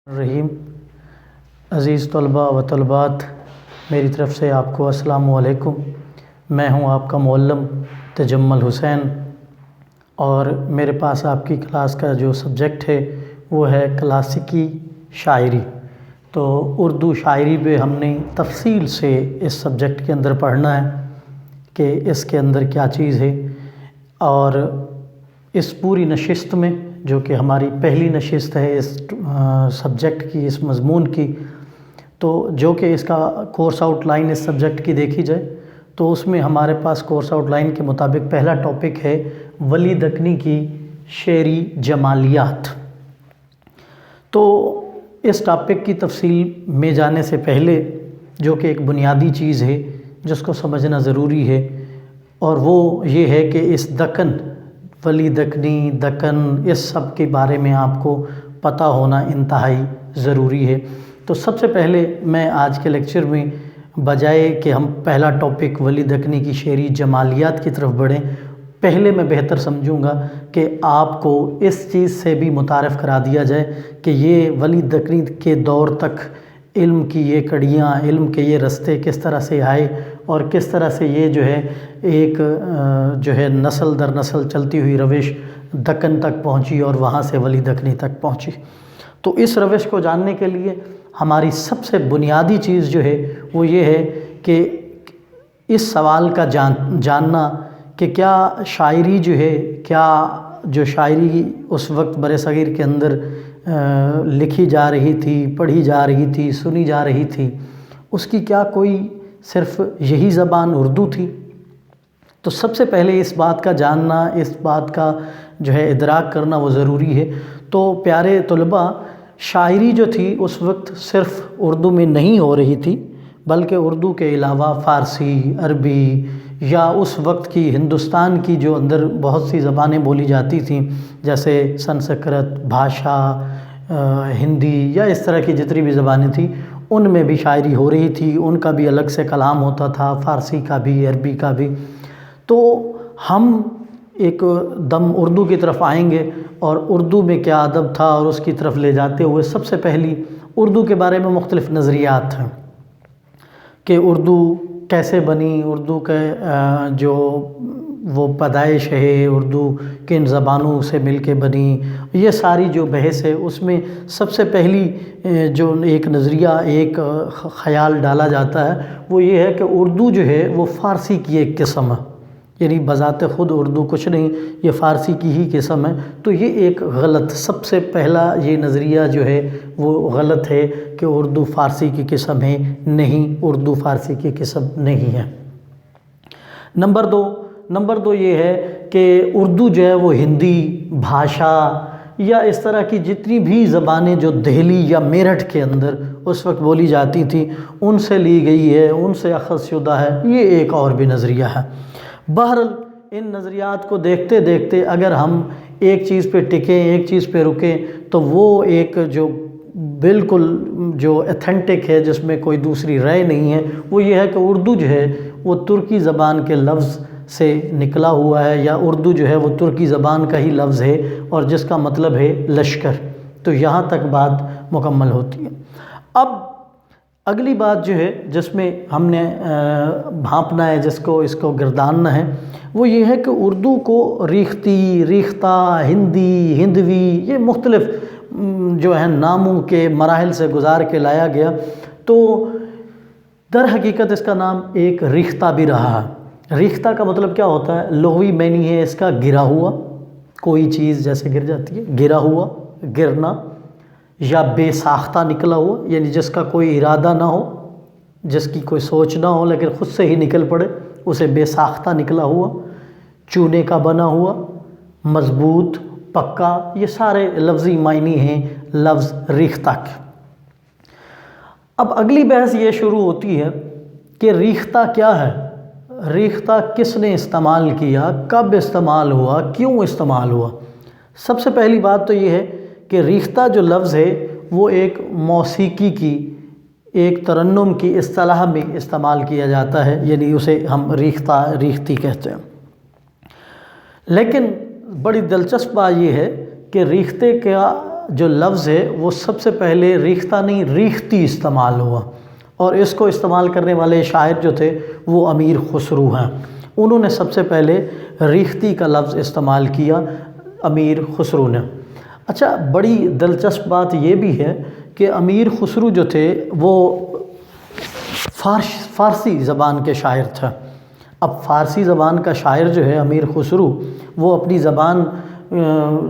رحیم عزیز طلباء و طلبات، میری طرف سے آپ کو السلام علیکم۔ میں ہوں آپ کا معلم تجمل حسین، اور میرے پاس آپ کی کلاس کا جو سبجیکٹ ہے وہ ہے کلاسیکی شاعری۔ تو اردو شاعری پہ ہم نے تفصیل سے اس سبجیکٹ کے اندر پڑھنا ہے کہ اس کے اندر کیا چیز ہے، اور اس پوری نشست میں جو کہ ہماری پہلی نشست ہے اس سبجیکٹ کی، اس مضمون کی، تو جو کہ اس کا کورس آؤٹ لائن اس سبجیکٹ کی دیکھی جائے تو اس میں ہمارے پاس کورس آؤٹ لائن کے مطابق پہلا ٹاپک ہے ولی دکنی کی شعری جمالیات۔ تو اس ٹاپک کی تفصیل میں جانے سے پہلے جو کہ ایک بنیادی چیز ہے جس کو سمجھنا ضروری ہے، اور وہ یہ ہے کہ اس دکن، ولی دکنی، دکن، اس سب کے بارے میں آپ کو پتہ ہونا انتہائی ضروری ہے۔ تو سب سے پہلے میں آج کے لیکچر میں بجائے کہ ہم پہلا ٹاپک ولی دکنی کی شعری جمالیات کی طرف بڑھیں، پہلے میں بہتر سمجھوں گا کہ آپ کو اس چیز سے بھی متعارف کرا دیا جائے کہ یہ ولی دکنی کے دور تک علم کی یہ کڑیاں، علم کے یہ رستے کس طرح سے آئے، اور کس طرح سے یہ جو ہے ایک جو ہے نسل در نسل چلتی ہوئی روش دکن تک پہنچی اور وہاں سے ولی دکنی تک پہنچی۔ تو اس روش کو جاننے کے لیے ہماری سب سے بنیادی چیز جو ہے وہ یہ ہے کہ اس سوال کا جاننا کہ کیا شاعری جو ہے، کیا جو شاعری اس وقت برصغیر کے اندر لکھی جا رہی تھی، پڑھی جا رہی تھی، سنی جا رہی تھی، اس کی کیا کوئی صرف یہی زبان اردو تھی؟ تو سب سے پہلے اس بات کا جاننا، اس بات کا جو ہے ادراک کرنا وہ ضروری ہے۔ تو پیارے طلباء، شاعری جو تھی اس وقت صرف اردو میں نہیں ہو رہی تھی، بلکہ اردو کے علاوہ فارسی، عربی، یا اس وقت کی ہندوستان کی جو اندر بہت سی زبانیں بولی جاتی تھیں جیسے سنسکرت بھاشا، ہندی، یا اس طرح کی جتنی بھی زبانیں تھیں ان میں بھی شاعری ہو رہی تھی، ان کا بھی الگ سے کلام ہوتا تھا، فارسی کا بھی، عربی کا بھی۔ تو ہم ایک دم اردو کی طرف آئیں گے، اور اردو میں کیا ادب تھا اور اس کی طرف لے جاتے ہوئے سب سے پہلی اردو کے بارے میں مختلف نظریات ہیں کہ اردو کیسے بنی، اردو کے جو وہ پیدائش ہے، اردو کن زبانوں سے مل کے بنی، یہ ساری جو بحث ہے اس میں سب سے پہلی جو ایک نظریہ، ایک خیال ڈالا جاتا ہے وہ یہ ہے کہ اردو جو ہے وہ فارسی کی ایک قسم ہے، یعنی بذات خود اردو کچھ نہیں، یہ فارسی کی ہی قسم ہے۔ تو یہ ایک غلط، سب سے پہلا یہ نظریہ جو ہے وہ غلط ہے کہ اردو فارسی کی قسم ہے، نہیں، اردو فارسی کی قسم نہیں ہے۔ نمبر دو یہ ہے کہ اردو جو ہے وہ ہندی بھاشا یا اس طرح کی جتنی بھی زبانیں جو دہلی یا میرٹھ کے اندر اس وقت بولی جاتی تھیں ان سے لی گئی ہے، ان سے اخذ شدہ ہے، یہ ایک اور بھی نظریہ ہے۔ بہرحال ان نظریات کو دیکھتے دیکھتے اگر ہم ایک چیز پہ ٹکیں، ایک چیز پہ رکیں، تو وہ ایک جو بالکل جو ایتھنٹک ہے، جس میں کوئی دوسری رائے نہیں ہے، وہ یہ ہے کہ اردو جو ہے وہ ترکی زبان کے لفظ سے نکلا ہوا ہے، یا اردو جو ہے وہ ترکی زبان کا ہی لفظ ہے اور جس کا مطلب ہے لشکر۔ تو یہاں تک بات مکمل ہوتی ہے۔ اب اگلی بات جو ہے جس میں ہم نے بھانپنا ہے، اس کو گرداننا ہے، وہ یہ ہے کہ اردو کو ریختی، ریختہ، ہندی، ہندوی، یہ مختلف جو ہے ناموں کے مراحل سے گزار کے لایا گیا۔ تو در حقیقت اس کا نام ایک ریختہ بھی رہا ہے۔ ریختہ کا مطلب کیا ہوتا ہے؟ لغوی معنی ہے اس کا گرا ہوا، کوئی چیز جیسے گر جاتی ہے، گرا ہوا، گرنا، یا بے ساختہ نکلا ہوا، یعنی جس کا کوئی ارادہ نہ ہو، جس کی کوئی سوچ نہ ہو لیکن خود سے ہی نکل پڑے، اسے بے ساختہ نکلا ہوا، چونے کا بنا ہوا، مضبوط، پکا، یہ سارے لفظی معنی ہیں لفظ ریختہ کے۔ اب اگلی بحث یہ شروع ہوتی ہے کہ ریختہ کیا ہے، ریختہ کس نے استعمال کیا، کب استعمال ہوا، کیوں استعمال ہوا؟ سب سے پہلی بات تو یہ ہے کہ ریختہ جو لفظ ہے وہ ایک موسیقی کی، ایک ترنم کی اصطلاح میں استعمال کیا جاتا ہے، یعنی اسے ہم ریختہ، ریختی کہتے ہیں۔ لیکن بڑی دلچسپ بات یہ ہے کہ ریختہ کا جو لفظ ہے وہ سب سے پہلے ریختہ نہیں ریختی استعمال ہوا، اور اس کو استعمال کرنے والے شاعر جو تھے وہ امیر خسرو ہیں۔ انہوں نے سب سے پہلے ریختی کا لفظ استعمال کیا، امیر خسرو نے۔ اچھا، بڑی دلچسپ بات یہ بھی ہے کہ امیر خسرو جو تھے وہ فارسی زبان کے شاعر تھے۔ اب فارسی زبان کا شاعر جو ہے امیر خسرو، وہ اپنی زبان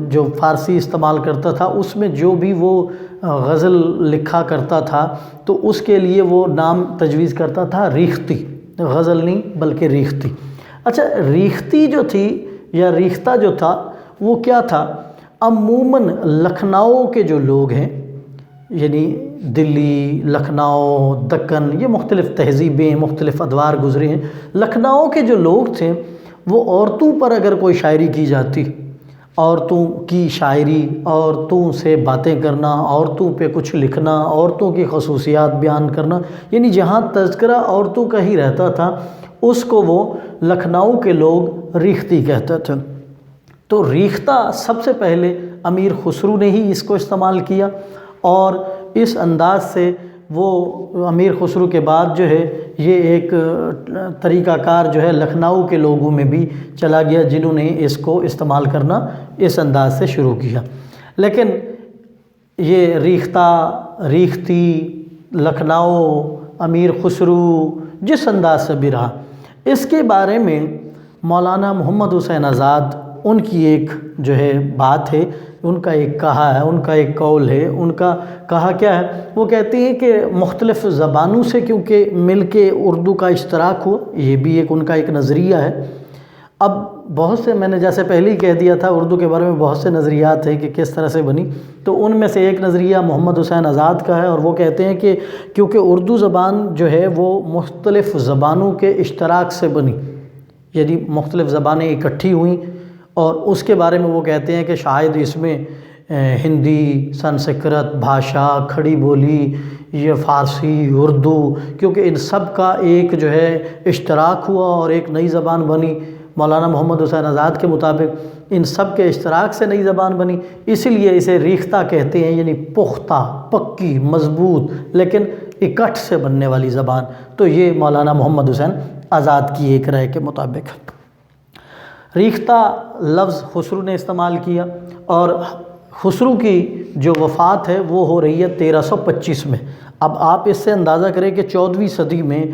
جو فارسی استعمال کرتا تھا اس میں جو بھی وہ غزل لکھا کرتا تھا تو اس کے لیے وہ نام تجویز کرتا تھا ریختی، غزل نہیں بلکہ ریختی۔ اچھا، ریختی جو تھی یا ریختہ جو تھا وہ کیا تھا؟ عموماً لکھنؤ کے جو لوگ ہیں، یعنی دلی، لکھنؤ، دکن، یہ مختلف تہذیبیں، مختلف ادوار گزرے ہیں۔ لکھنؤ کے جو لوگ تھے وہ عورتوں پر اگر کوئی شاعری کی جاتی، عورتوں کی شاعری، عورتوں سے باتیں کرنا، عورتوں پہ کچھ لکھنا، عورتوں کی خصوصیات بیان کرنا، یعنی جہاں تذکرہ عورتوں کا ہی رہتا تھا اس کو وہ لکھنؤ کے لوگ ریختی کہتے تھے۔ تو ریختہ سب سے پہلے امیر خسرو نے ہی اس کو استعمال کیا، اور اس انداز سے وہ امیر خسرو کے بعد جو ہے یہ ایک طریقہ کار جو ہے لکھنؤ کے لوگوں میں بھی چلا گیا، جنہوں نے اس کو استعمال کرنا اس انداز سے شروع کیا۔ لیکن یہ ریختہ، ریختی، لکھنؤ، امیر خسرو جس انداز سے بھی رہا، اس کے بارے میں مولانا محمد حسین آزاد ان کی ایک جو ہے بات ہے، ان کا ایک کہا ہے، ان کا ایک قول ہے۔ ان کا کہا کیا ہے؟ وہ کہتے ہیں کہ مختلف زبانوں سے کیونکہ مل کے اردو کا اشتراک ہو، یہ بھی ایک ان کا ایک نظریہ ہے۔ اب بہت سے، میں نے جیسے پہلے ہی کہہ دیا تھا، اردو کے بارے میں بہت سے نظریات ہیں کہ کس طرح سے بنی، تو ان میں سے ایک نظریہ محمد حسین آزاد کا ہے، اور وہ کہتے ہیں کہ کیونکہ اردو زبان جو ہے وہ مختلف زبانوں کے اشتراک سے بنی، یعنی مختلف زبانیں اکٹھی ہوئیں، اور اس کے بارے میں وہ کہتے ہیں کہ شاید اس میں ہندی، سنسکرت بھاشا، کھڑی بولی، یہ فارسی، اردو، کیونکہ ان سب کا ایک جو ہے اشتراک ہوا اور ایک نئی زبان بنی۔ مولانا محمد حسین آزاد کے مطابق ان سب کے اشتراک سے نئی زبان بنی، اسی لیے اسے ریختہ کہتے ہیں، یعنی پختہ، پکی، مضبوط لیکن اکٹھ سے بننے والی زبان۔ تو یہ مولانا محمد حسین آزاد کی ایک رائے کے مطابق ریختہ لفظ خسرو نے استعمال کیا، اور خسرو کی جو وفات ہے وہ ہو رہی ہے 1325 میں۔ اب آپ اس سے اندازہ کریں کہ 14ویں صدی میں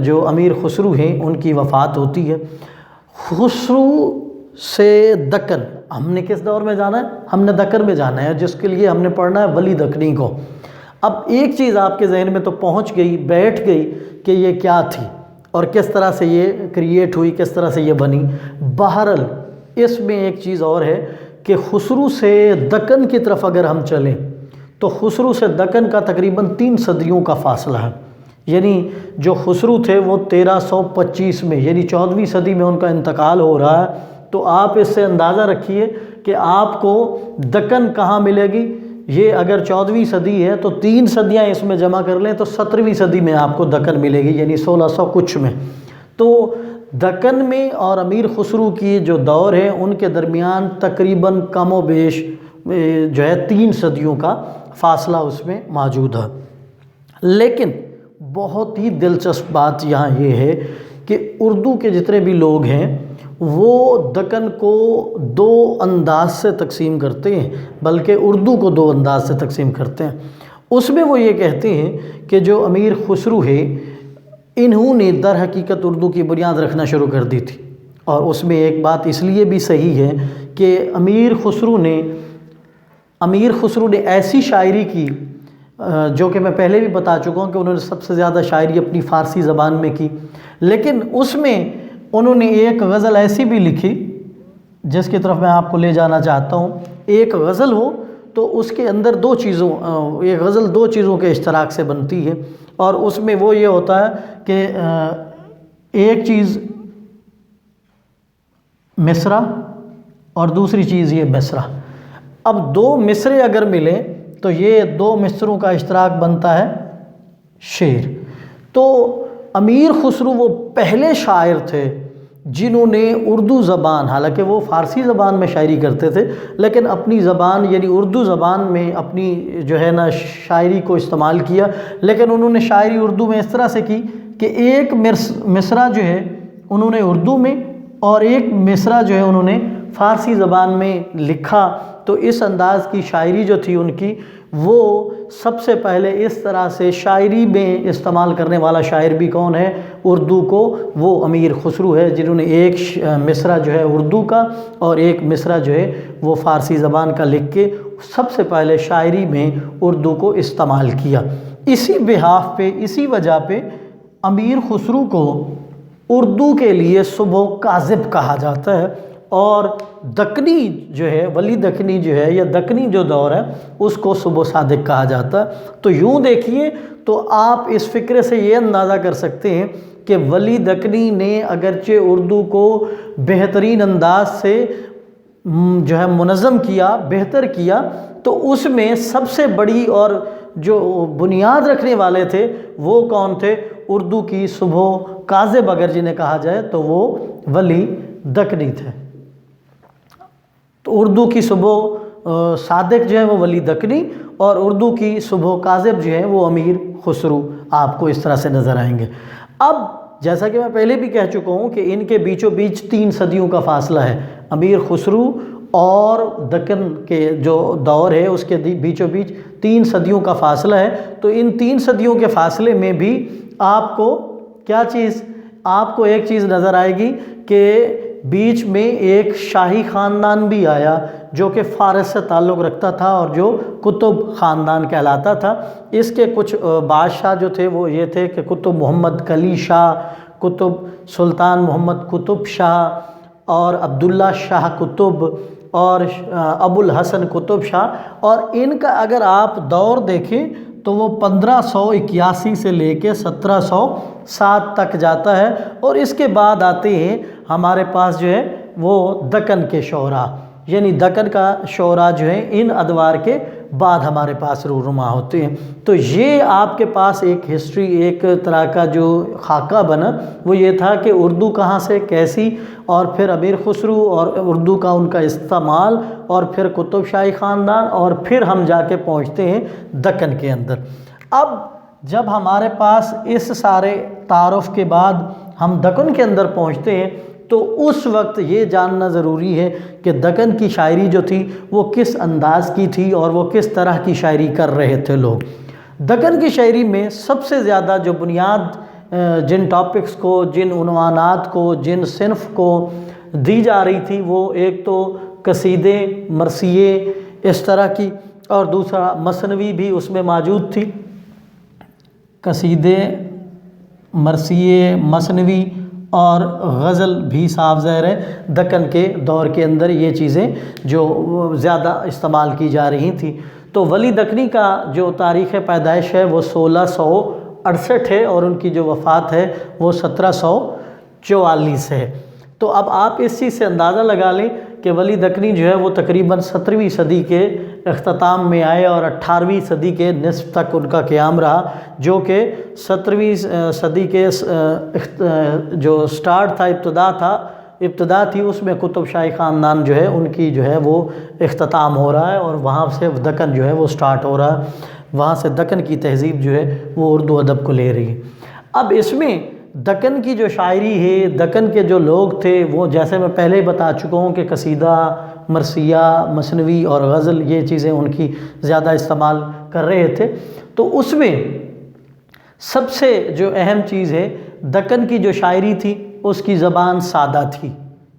جو امیر خسرو ہیں ان کی وفات ہوتی ہے۔ خسرو سے دکن، ہم نے کس دور میں جانا ہے؟ ہم نے دکن میں جانا ہے، جس کے لیے ہم نے پڑھنا ہے ولی دکنی کو۔ اب ایک چیز آپ کے ذہن میں تو پہنچ گئی، بیٹھ گئی کہ یہ کیا تھی اور کس طرح سے یہ کریٹ ہوئی، کس طرح سے یہ بنی۔ بہرحال اس میں ایک چیز اور ہے کہ خسرو سے دکن کی طرف اگر ہم چلیں تو خسرو سے دکن کا تقریباً 3 صدیوں کا فاصلہ ہے، یعنی جو خسرو تھے وہ 1325 میں، یعنی 14ویں صدی میں ان کا انتقال ہو رہا ہے۔ تو آپ اس سے اندازہ رکھیے کہ آپ کو دکن کہاں ملے گی۔ یہ اگر 14ویں صدی ہے تو 3 صدیاں اس میں جمع کر لیں تو 17ویں صدی میں آپ کو دکن ملے گی، یعنی 1600 کچھ میں۔ تو دکن میں اور امیر خسرو کی جو دور ہے ان کے درمیان تقریباً کم و بیش جو ہے 3 صدیوں کا فاصلہ اس میں موجود ہے۔ لیکن بہت ہی دلچسپ بات یہاں یہ ہے کہ اردو کے جتنے بھی لوگ ہیں وہ دکن کو 2 انداز سے تقسیم کرتے ہیں، بلکہ اردو کو 2 انداز سے تقسیم کرتے ہیں۔ اس میں وہ یہ کہتے ہیں کہ جو امیر خسرو ہے انہوں نے در حقیقت اردو کی بنیاد رکھنا شروع کر دی تھی، اور اس میں ایک بات اس لیے بھی صحیح ہے کہ امیر خسرو نے ایسی شاعری کی جو کہ میں پہلے بھی بتا چکا ہوں کہ انہوں نے سب سے زیادہ شاعری اپنی فارسی زبان میں کی، لیکن اس میں انہوں نے ایک غزل ایسی بھی لکھی جس کی طرف میں آپ کو لے جانا چاہتا ہوں۔ ایک غزل ہو تو اس کے اندر ایک غزل 2 چیزوں کے اشتراک سے بنتی ہے، اور اس میں وہ یہ ہوتا ہے کہ ایک چیز مصرع اور دوسری چیز یہ مصرع۔ اب 2 مصرے اگر ملیں تو یہ 2 مصروں کا اشتراک بنتا ہے شعر۔ تو امیر خسرو وہ پہلے شاعر تھے جنہوں نے اردو زبان، حالانکہ وہ فارسی زبان میں شاعری کرتے تھے لیکن اپنی زبان یعنی اردو زبان میں اپنی جو ہے نا شاعری کو استعمال کیا، لیکن انہوں نے شاعری اردو میں اس طرح سے کی کہ ایک مصرع جو ہے انہوں نے اردو میں اور ایک مصرع جو ہے انہوں نے فارسی زبان میں لکھا۔ تو اس انداز کی شاعری جو تھی ان کی، وہ سب سے پہلے اس طرح سے شاعری میں استعمال کرنے والا شاعر بھی کون ہے اردو کو، وہ امیر خسرو ہے، جنہوں نے ایک مصرع جو ہے اردو کا اور ایک مصرع جو ہے وہ فارسی زبان کا لکھ کے سب سے پہلے شاعری میں اردو کو استعمال کیا۔ اسی بحاف پہ، اسی وجہ پہ امیر خسرو کو اردو کے لیے صبح کاذب کہا جاتا ہے، اور دکنی جو ہے، ولی دکنی جو ہے یا دکنی جو دور ہے اس کو صبح صادق کہا جاتا ہے۔ تو یوں دیکھیے تو آپ اس فکرے سے یہ اندازہ کر سکتے ہیں کہ ولی دکنی نے اگرچہ اردو کو بہترین انداز سے جو ہے منظم کیا، بہتر کیا، تو اس میں سب سے بڑی اور جو بنیاد رکھنے والے تھے وہ کون تھے؟ اردو کی صبح کاذب اگر جنہیں کہا جائے تو وہ ولی دکنی تھے۔ تو اردو کی صبح صادق جو ہے وہ ولی دکنی، اور اردو کی صبح کاذب جو ہے وہ امیر خسرو آپ کو اس طرح سے نظر آئیں گے۔ اب جیسا کہ میں پہلے بھی کہہ چکا ہوں کہ ان کے بیچوں بیچ 3 صدیوں کا فاصلہ ہے، امیر خسرو اور دکن کے جو دور ہے اس کے بیچوں بیچ 3 صدیوں کا فاصلہ ہے۔ تو ان 3 صدیوں کے فاصلے میں بھی آپ کو کیا چیز، آپ کو ایک چیز نظر آئے گی کہ بیچ میں ایک شاہی خاندان بھی آیا جو کہ فارس سے تعلق رکھتا تھا اور جو قطب خاندان کہلاتا تھا۔ اس کے کچھ بادشاہ جو تھے وہ یہ تھے کہ قطب محمد کلی شاہ، قطب سلطان محمد قطب شاہ، اور عبداللہ شاہ قطب، اور ابو الحسن قطب شاہ۔ اور ان کا اگر آپ دور دیکھیں تو وہ 1581 سے لے کے 1707 تک جاتا ہے، اور اس کے بعد آتے ہیں ہمارے پاس جو ہے وہ دکن کے شعراء، یعنی دکن کا شعراء جو ہے ان ادوار کے بعد ہمارے پاس رونما ہوتے ہیں۔ تو یہ آپ کے پاس ایک ہسٹری، ایک طرح کا جو خاکہ بنا وہ یہ تھا کہ اردو کہاں سے کیسی، اور پھر امیر خسرو اور اردو کا ان کا استعمال، اور پھر قطب شاہی خاندان، اور پھر ہم جا کے پہنچتے ہیں دکن کے اندر۔ اب جب ہمارے پاس اس سارے تعارف کے بعد ہم دکن کے اندر پہنچتے ہیں تو اس وقت یہ جاننا ضروری ہے کہ دکن کی شاعری جو تھی وہ کس انداز کی تھی اور وہ کس طرح کی شاعری کر رہے تھے لوگ۔ دکن کی شاعری میں سب سے زیادہ جو بنیاد جن ٹاپکس کو، جن عنوانات کو، جن صنف کو دی جا رہی تھی، وہ ایک تو قصیدے، مرثیے اس طرح کی، اور دوسرا مثنوی بھی اس میں موجود تھی۔ قصیدے، مرثیے، مثنوی اور غزل بھی صاف ظاہر ہے دکن کے دور کے اندر یہ چیزیں جو زیادہ استعمال کی جا رہی تھیں۔ تو ولی دکنی کا جو تاریخ پیدائش ہے وہ 1668 ہے، اور ان کی جو وفات ہے وہ 1744 ہے۔ تو اب آپ اس چیز سے اندازہ لگا لیں کہ ولی دکنی جو ہے وہ تقریباً 17ویں صدی کے اختتام میں آئے اور 18ویں صدی کے نصف تک ان کا قیام رہا، جو کہ 17ویں صدی کے جو سٹارٹ تھا، ابتدا تھی، اس میں قطب شاہی خاندان جو ہے ان کی جو ہے وہ اختتام ہو رہا ہے، اور وہاں سے دکن جو ہے وہ سٹارٹ ہو رہا ہے، وہاں سے دکن کی تہذیب جو ہے وہ اردو ادب کو لے رہی ہے۔ اب اس میں دکن کی جو شاعری ہے، دکن کے جو لوگ تھے، وہ جیسے میں پہلے بتا چکا ہوں کہ قصیدہ، مرثیہ، مثنوی اور غزل یہ چیزیں ان کی زیادہ استعمال کر رہے تھے۔ تو اس میں سب سے جو اہم چیز ہے، دکن کی جو شاعری تھی اس کی زبان سادہ تھی،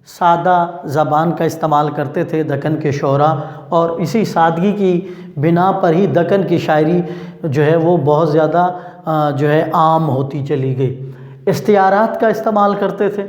سادہ زبان کا استعمال کرتے تھے دکن کے شعراء، اور اسی سادگی کی بنا پر ہی دکن کی شاعری جو ہے وہ بہت زیادہ جو ہے عام ہوتی چلی گئی۔ استعارات کا استعمال کرتے تھے،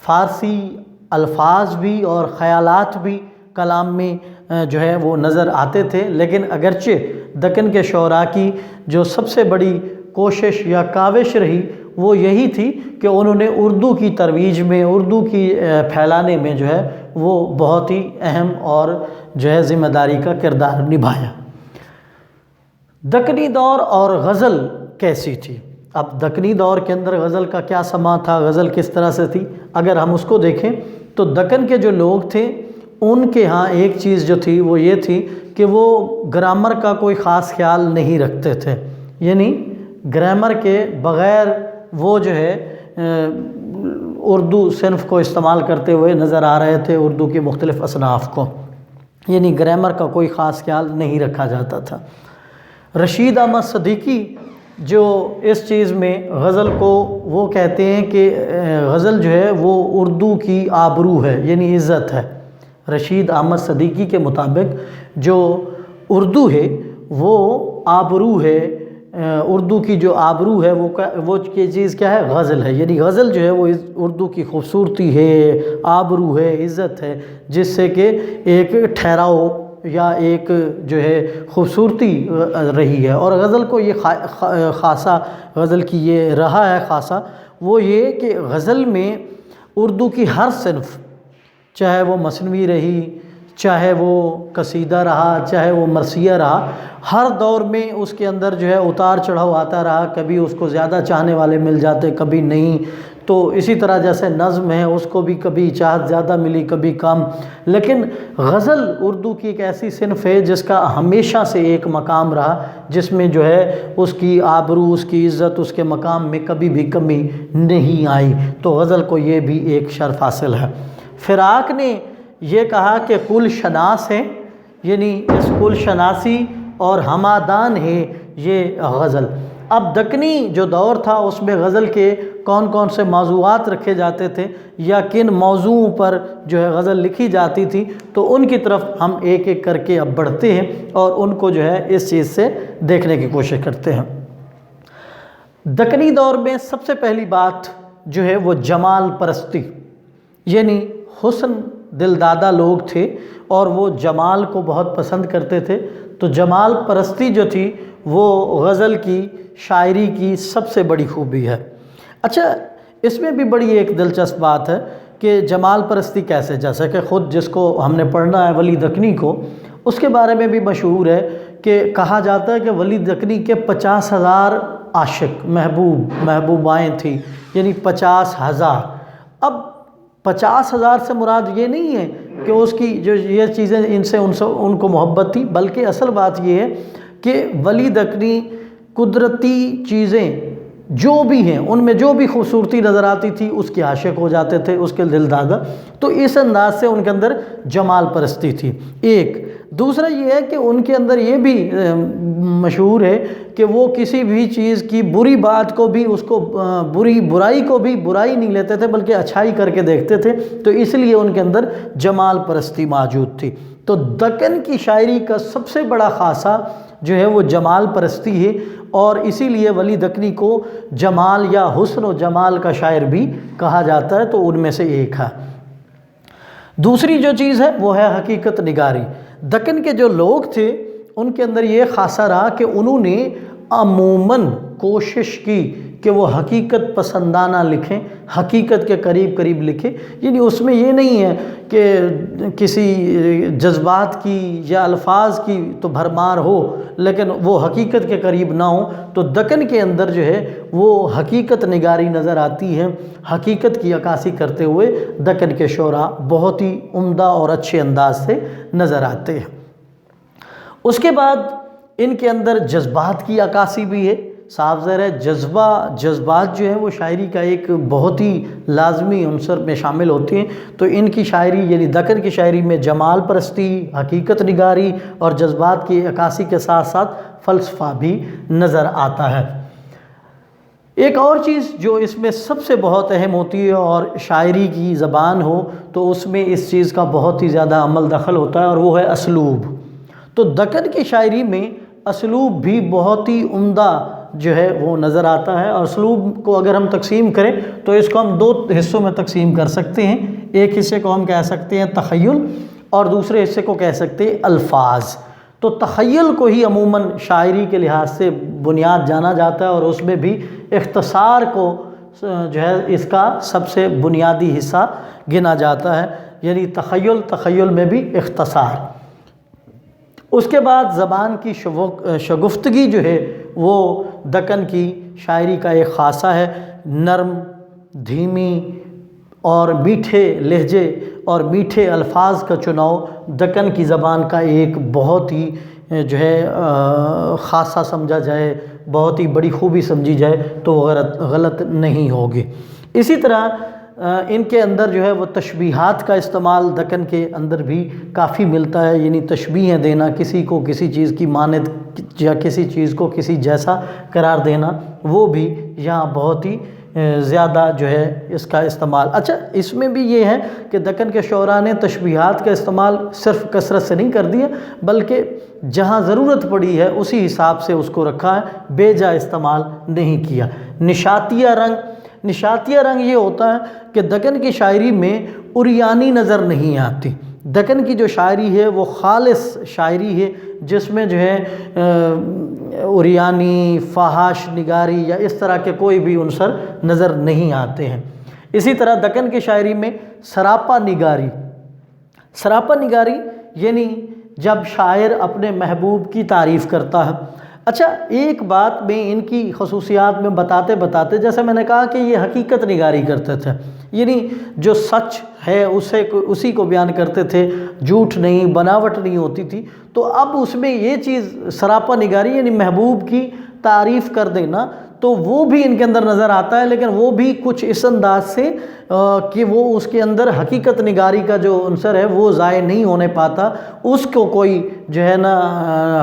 فارسی الفاظ بھی اور خیالات بھی کلام میں جو ہے وہ نظر آتے تھے، لیکن اگرچہ دکن کے شعراء کی جو سب سے بڑی کوشش یا کاوش رہی وہ یہی تھی کہ انہوں نے اردو کی ترویج میں، اردو کی پھیلانے میں جو ہے وہ بہت ہی اہم اور جو ہے ذمہ داری کا کردار نبھایا۔ دکنی دور اور غزل کیسی تھی؟ اب دکنی دور کے اندر غزل کا کیا سما تھا، غزل کس طرح سے تھی، اگر ہم اس کو دیکھیں تو دکن کے جو لوگ تھے ان کے ہاں ایک چیز جو تھی وہ یہ تھی کہ وہ گرامر کا کوئی خاص خیال نہیں رکھتے تھے، یعنی گرامر کے بغیر وہ جو ہے اردو صنف کو استعمال کرتے ہوئے نظر آ رہے تھے، اردو کے مختلف اصناف کو، یعنی گرامر کا کوئی خاص خیال نہیں رکھا جاتا تھا۔ رشید احمد صدیقی جو اس چیز میں غزل کو وہ کہتے ہیں کہ غزل جو ہے وہ اردو کی آبرو ہے، یعنی عزت ہے۔ رشید احمد صدیقی کے مطابق جو اردو ہے وہ آبرو ہے، اردو کی جو آبرو ہے وہ چیز کیا ہے، غزل ہے، یعنی غزل جو ہے وہ اردو کی خوبصورتی ہے، آبرو ہے، عزت ہے، جس سے کہ ایک ٹھہراؤ یا ایک جو ہے خوبصورتی رہی ہے۔ اور غزل کو یہ خاصہ، غزل کی یہ رہا ہے خاصہ، وہ یہ کہ غزل میں اردو کی ہر صنف، چاہے وہ مثنوی رہی، چاہے وہ قصیدہ رہا، چاہے وہ مرثیہ رہا، ہر دور میں اس کے اندر جو ہے اتار چڑھاؤ آتا رہا، کبھی اس کو زیادہ چاہنے والے مل جاتے، کبھی نہیں۔ تو اسی طرح جیسے نظم ہے اس کو بھی کبھی چاہت زیادہ ملی، کبھی کم، لیکن غزل اردو کی ایک ایسی صنف ہے جس کا ہمیشہ سے ایک مقام رہا، جس میں جو ہے اس کی آبرو، اس کی عزت، اس کے مقام میں کبھی بھی کمی نہیں آئی۔ تو غزل کو یہ بھی ایک شرف حاصل ہے۔ فراق نے یہ کہا کہ کل شناس ہے، یعنی اس کل شناسی اور ہمادان ہے یہ غزل۔ اب دکنی جو دور تھا اس میں غزل کے کون کون سے موضوعات رکھے جاتے تھے یا کن موضوعوں پر جو ہے غزل لکھی جاتی تھی، تو ان کی طرف ہم ایک ایک کر کے اب بڑھتے ہیں اور ان کو جو ہے اس چیز سے دیکھنے کی کوشش کرتے ہیں۔ دکنی دور میں سب سے پہلی بات جو ہے وہ جمال پرستی، یعنی حسن دل دادا لوگ تھے اور وہ جمال کو بہت پسند کرتے تھے، تو جمال پرستی جو تھی وہ غزل کی شاعری کی سب سے بڑی خوبی ہے۔ اچھا، اس میں بھی بڑی ایک دلچسپ بات ہے کہ جمال پرستی کیسے، جیسے کہ خود جس کو ہم نے پڑھنا ہے ولی دکنی کو، اس کے بارے میں بھی مشہور ہے کہ کہا جاتا ہے کہ ولی دکنی کے 50,000 عاشق محبوبائیں تھیں، یعنی 50,000۔ اب 50,000 سے مراد یہ نہیں ہے کہ اس کی جو یہ چیزیں ان کو محبت تھی، بلکہ اصل بات یہ ہے کہ ولی دکنی قدرتی چیزیں جو بھی ہیں ان میں جو بھی خوبصورتی نظر آتی تھی اس کے عاشق ہو جاتے تھے، اس کے دل دادا۔ تو اس انداز سے ان کے اندر جمال پرستی تھی۔ ایک دوسرا یہ ہے کہ ان کے اندر یہ بھی مشہور ہے کہ وہ کسی بھی چیز کی بری بات کو بھی، اس کو برائی کو بھی برائی نہیں لیتے تھے بلکہ اچھائی کر کے دیکھتے تھے، تو اس لیے ان کے اندر جمال پرستی موجود تھی۔ تو دکن کی شاعری کا سب سے بڑا خاصہ جو ہے وہ جمال پرستی ہے، اور اسی لیے ولی دکنی کو جمال یا حسن و جمال کا شاعر بھی کہا جاتا ہے، تو ان میں سے ایک ہے۔ دوسری جو چیز ہے وہ ہے حقیقت نگاری۔ دکن کے جو لوگ تھے ان کے اندر یہ خاصہ رہا کہ انہوں نے عموماً کوشش کی کہ وہ حقیقت پسندانہ لکھیں، حقیقت کے قریب قریب لکھیں، یعنی اس میں یہ نہیں ہے کہ کسی جذبات کی یا الفاظ کی تو بھرمار ہو لیکن وہ حقیقت کے قریب نہ ہو۔ تو دکن کے اندر جو ہے وہ حقیقت نگاری نظر آتی ہے، حقیقت کی عکاسی کرتے ہوئے دکن کے شعراء بہت ہی عمدہ اور اچھے انداز سے نظر آتے ہیں۔ اس کے بعد ان کے اندر جذبات کی عکاسی بھی ہے۔ صاف ظاہر ہے جذبات جو ہیں وہ شاعری کا ایک بہت ہی لازمی عنصر میں شامل ہوتے ہیں، تو ان کی شاعری یعنی دکن کی شاعری میں جمال پرستی، حقیقت نگاری اور جذبات کی عکاسی کے ساتھ ساتھ فلسفہ بھی نظر آتا ہے۔ ایک اور چیز جو اس میں سب سے بہت اہم ہوتی ہے، اور شاعری کی زبان ہو تو اس میں اس چیز کا بہت ہی زیادہ عمل دخل ہوتا ہے، اور وہ ہے اسلوب۔ تو دکن کی شاعری میں اسلوب بھی بہت ہی عمدہ جو ہے وہ نظر آتا ہے، اور اسلوب کو اگر ہم تقسیم کریں تو اس کو ہم دو حصوں میں تقسیم کر سکتے ہیں۔ ایک حصے کو ہم کہہ سکتے ہیں تخیل، اور دوسرے حصے کو کہہ سکتے ہیں الفاظ۔ تو تخیل کو ہی عموماً شاعری کے لحاظ سے بنیاد جانا جاتا ہے، اور اس میں بھی اختصار کو جو ہے اس کا سب سے بنیادی حصہ گنا جاتا ہے، یعنی تخیل میں بھی اختصار۔ اس کے بعد زبان کی شگفتگی جو ہے وہ دکن کی شاعری کا ایک خاصہ ہے، نرم، دھیمی اور میٹھے لہجے اور میٹھے الفاظ کا چناؤ دکن کی زبان کا ایک بہت ہی جو ہے خاصہ سمجھا جائے، بہت ہی بڑی خوبی سمجھی جائے تو وہ غلط نہیں ہوگی۔ اسی طرح ان کے اندر جو ہے وہ تشبیہات کا استعمال دکن کے اندر بھی کافی ملتا ہے، یعنی تشبیہیں دینا، کسی کو کسی چیز کی مانند یا کسی چیز کو کسی جیسا قرار دینا، وہ بھی یہاں بہت ہی زیادہ جو ہے اس کا استعمال۔ اچھا، اس میں بھی یہ ہے کہ دکن کے شعراء نے تشبیہات کا استعمال صرف کثرت سے نہیں کر دیا، بلکہ جہاں ضرورت پڑی ہے اسی حساب سے اس کو رکھا ہے، بے جا استعمال نہیں کیا۔ نشاتیہ رنگ یہ ہوتا ہے کہ دکن کی شاعری میں عریانی نظر نہیں آتی۔ دکن کی جو شاعری ہے وہ خالص شاعری ہے، جس میں جو ہے عریانی، فحش نگاری یا اس طرح کے کوئی بھی عنصر نظر نہیں آتے ہیں۔ اسی طرح دکن کی شاعری میں سراپا نگاری یعنی جب شاعر اپنے محبوب کی تعریف کرتا ہے۔ اچھا، ایک بات میں ان کی خصوصیات میں بتاتے جیسے میں نے کہا کہ یہ حقیقت نگاری کرتے تھے، یعنی جو سچ ہے اسی کو بیان کرتے تھے، جھوٹ نہیں، بناوٹ نہیں ہوتی تھی۔ تو اب اس میں یہ چیز سراپا نگاری یعنی محبوب کی تعریف کر دینا، تو وہ بھی ان کے اندر نظر آتا ہے، لیکن وہ بھی کچھ اس انداز سے کہ وہ اس کے اندر حقیقت نگاری کا جو عنصر ہے وہ ضائع نہیں ہونے پاتا، اس کو کوئی جو ہے نا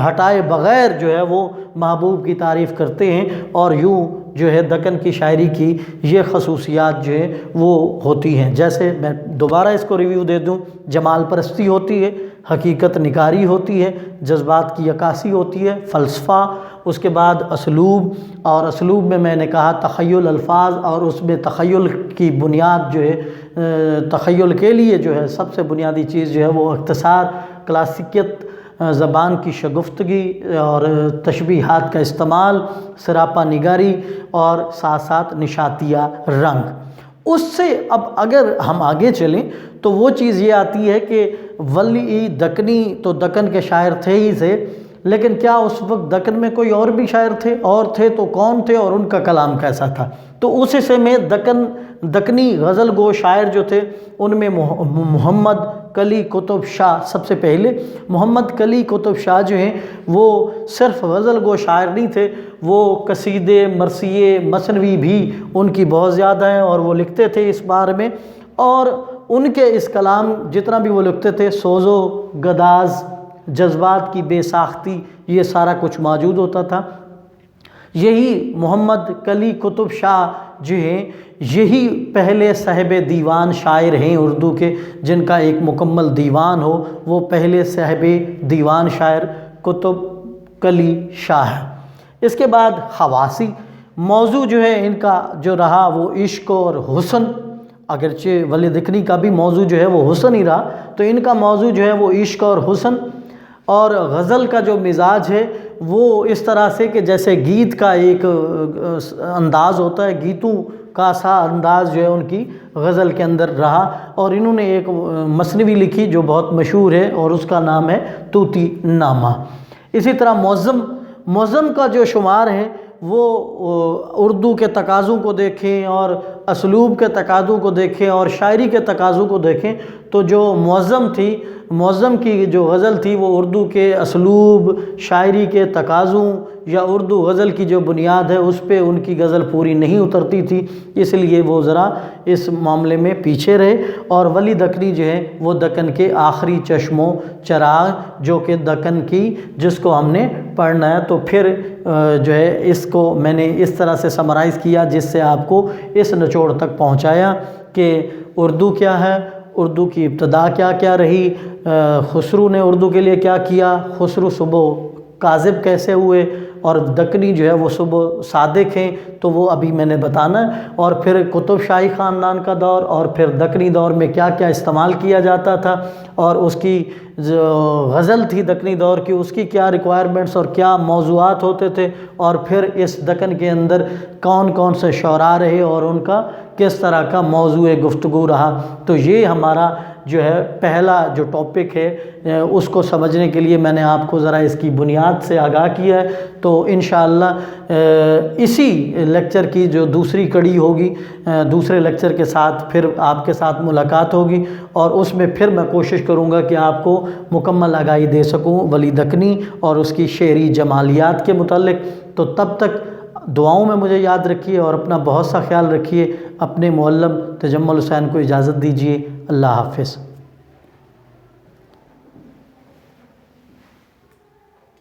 ہٹائے بغیر جو ہے وہ محبوب کی تعریف کرتے ہیں، اور یوں جو ہے دکن کی شاعری کی یہ خصوصیات جو ہے وہ ہوتی ہیں۔ جیسے میں دوبارہ اس کو ریویو دے دوں، جمال پرستی ہوتی ہے، حقیقت نگاری ہوتی ہے، جذبات کی عکاسی ہوتی ہے، فلسفہ، اس کے بعد اسلوب، اور اسلوب میں نے کہا تخیل الفاظ، اور اس میں تخیل کی بنیاد جو ہے تخیل کے لیے جو ہے سب سے بنیادی چیز جو ہے وہ اختصار، کلاسیکیت، زبان کی شگفتگی اور تشبیہات کا استعمال، سراپا نگاری اور ساتھ ساتھ نشاتیہ رنگ۔ اس سے اب اگر ہم آگے چلیں تو وہ چیز یہ آتی ہے کہ ولی دکنی تو دکن کے شاعر تھے ہی تھے، لیکن کیا اس وقت دکن میں کوئی اور بھی شاعر تھے؟ اور تھے تو کون تھے اور ان کا کلام کیسا تھا؟ تو اس حصے میں دکنی غزل گو شاعر جو تھے ان میں محمد کلی قطب شاہ سب سے پہلے۔ محمد کلی قطب شاہ جو ہیں وہ صرف غزل گو شاعر نہیں تھے، وہ قصیدے، مرثیے، مثنوی بھی ان کی بہت زیادہ ہیں، اور وہ لکھتے تھے اس بارے میں، اور ان کے اس کلام جتنا بھی وہ لکھتے تھے، سوز و گداز، جذبات کی بے ساختی، یہ سارا کچھ موجود ہوتا تھا۔ یہی محمد کلی قطب شاہ جو ہیں یہی پہلے صاحب دیوان شاعر ہیں اردو کے، جن کا ایک مکمل دیوان ہو، وہ پہلے صاحب دیوان شاعر قطب کلی شاہ ہے۔ اس کے بعد خواصی موضوع جو ہے ان کا جو رہا وہ عشق اور حسن، اگرچہ ولی دکنی کا بھی موضوع جو ہے وہ حسن ہی رہا، تو ان کا موضوع جو ہے وہ عشق اور حسن، اور غزل کا جو مزاج ہے وہ اس طرح سے کہ جیسے گیت کا ایک انداز ہوتا ہے، گیتوں کا سا انداز جو ہے ان کی غزل کے اندر رہا، اور انہوں نے ایک مثنوی لکھی جو بہت مشہور ہے اور اس کا نام ہے طوطی نامہ۔ اسی طرح معظم کا جو شمار ہے وہ اردو کے تقاضوں کو دیکھیں اور اسلوب کے تقاضوں کو دیکھیں اور شاعری کے تقاضوں کو دیکھیں، تو جو معظم کی جو غزل تھی وہ اردو کے اسلوب، شاعری کے تقاضوں یا اردو غزل کی جو بنیاد ہے اس پہ ان کی غزل پوری نہیں اترتی تھی، اس لیے وہ ذرا اس معاملے میں پیچھے رہے۔ اور ولی دکنی جو ہے وہ دکن کے آخری چشم و چراغ، جو کہ دکن کی جس کو ہم نے پڑھنا ہے، تو پھر جو ہے اس کو میں نے اس طرح سے سمرائز کیا جس سے آپ کو اس نچوڑ تک پہنچایا کہ اردو کیا ہے، اردو کی ابتدا کیا رہی، خسرو نے اردو کے لیے کیا کیا، خسرو صبح کاذب کیسے ہوئے، اور دکنی جو ہے وہ صبح صادق ہیں، تو وہ ابھی میں نے بتانا ہے، اور پھر قطب شاہی خاندان کا دور، اور پھر دکنی دور میں کیا کیا استعمال کیا جاتا تھا، اور اس کی جو غزل تھی دکنی دور کی اس کی کیا ریکوائرمنٹس اور کیا موضوعات ہوتے تھے، اور پھر اس دکن کے اندر کون کون سے شعراء رہے اور ان کا کس طرح کا موضوع گفتگو رہا۔ تو یہ ہمارا جو ہے پہلا جو ٹاپک ہے اس کو سمجھنے کے لیے میں نے آپ کو ذرا اس کی بنیاد سے آگاہ کیا ہے۔ تو انشاءاللہ اسی لیکچر کی جو دوسری کڑی ہوگی، دوسرے لیکچر کے ساتھ پھر آپ کے ساتھ ملاقات ہوگی، اور اس میں پھر میں کوشش کروں گا کہ آپ کو مکمل آگاہی دے سکوں ولی دکنی اور اس کی شعری جمالیات کے متعلق۔ تو تب تک دعاؤں میں مجھے یاد رکھیے اور اپنا بہت سا خیال رکھیے۔ اپنے معلم تجمل حسین کو اجازت دیجیے۔ اللہ حافظ۔